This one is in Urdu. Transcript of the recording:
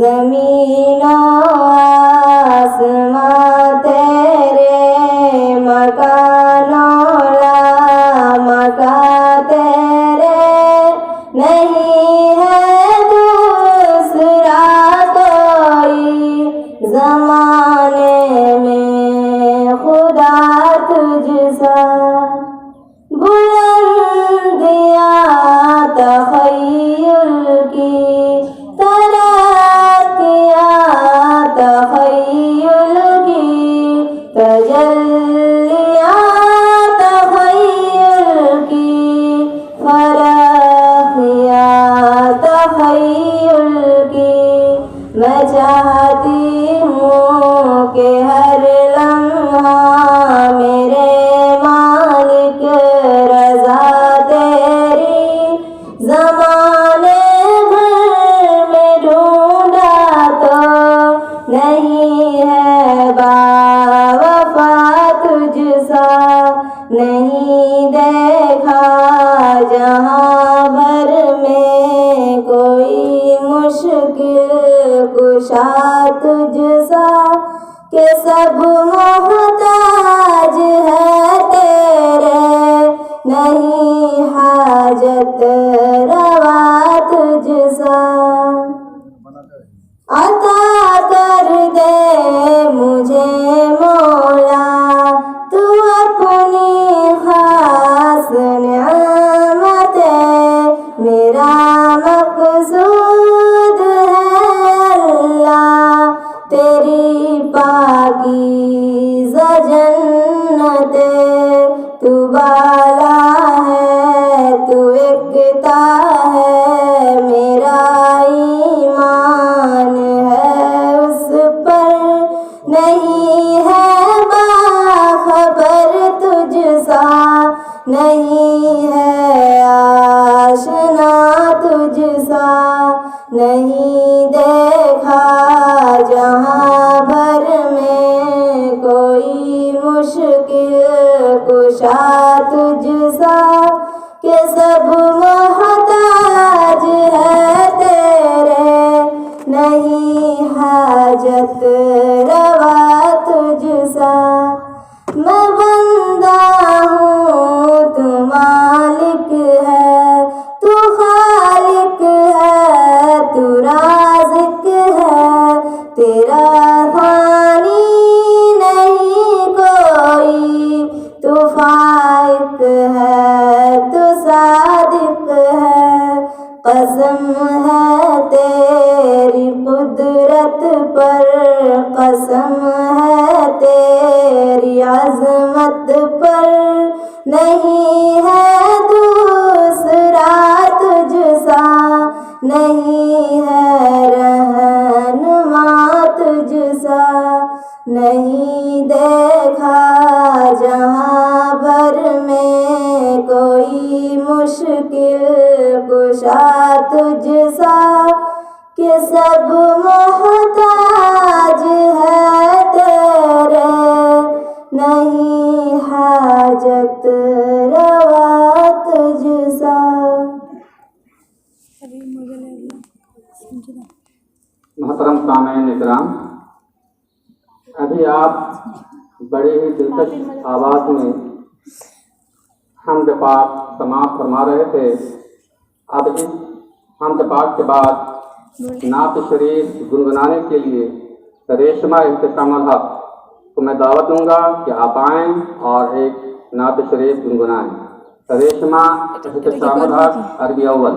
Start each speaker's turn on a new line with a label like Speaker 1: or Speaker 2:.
Speaker 1: زمین و آسمان تیرے مکانوں لا مکان تیرے نہیں ہے دوسرا کوئی زمانے میں خدا تجھ سا بلندیاں تخیل کی ترقیاں تخیل کی تجلیاں تخیل کی فرقیاں تخیل کی میں چاہتی ہوں کہ ہر لمحہ میرے مالک رضا تیری زمانے بھر میں ڈھونڈا تو نہیں ہے باوفا تجھ سا نہیں دیکھا جہاں بھر میں کوئی مشکل کشا تجھ سا کہ سب محتاج ہے تیرے نہیں حاجت روا تجھ سا عطا کر دے مجھے مولا تو اپنی خاص نعمت میرا مقصود ہے اللہ تیری پاکیزہ جنت تو بالا ہے تو ایکتا ہے میرا ایمان ہے اس پر نہیں ہے باخبر تجھ سا نہیں ہے آشنا تجھ سا نہیں دیکھا جہاں بھر میں کوئی مشکل کشا تجھ سا کہ سب محتاج ہے تیرے نہیں حاجت روا تجھ سا میں بندہ ہوں تو مالک ہے تو خالق ہے تو رازق ہے تیرا فانی نہیں کوئی تو فائق ہے تو صادق ہے قسم ہے تیری قدرت پر قسم ہے تیری عظمت پر نہیں ہے دوسرا تجھ سا نہیں ہے رہنما تجھ سا نہیں دیکھا جہاں بھر میں کوئی مشکل کشا تجھ سا کہ سب محتاج ہے تیرے نہیں حاجت روا تجھ سا.
Speaker 2: محترم سامعین اکرام، ابھی آپ بڑے ہی دلکش آواز میں حمد پاک سماعت فرما رہے تھے. اب اس حمد پاک کے بعد نعت شریف گنگنانے کے لیے ریشمہ احتشام الحق کو میں دعوت دوں گا کہ آپ آئیں اور ایک نعت شریف گنگنائیں. ریشمہ احتشام الحق عربی اول.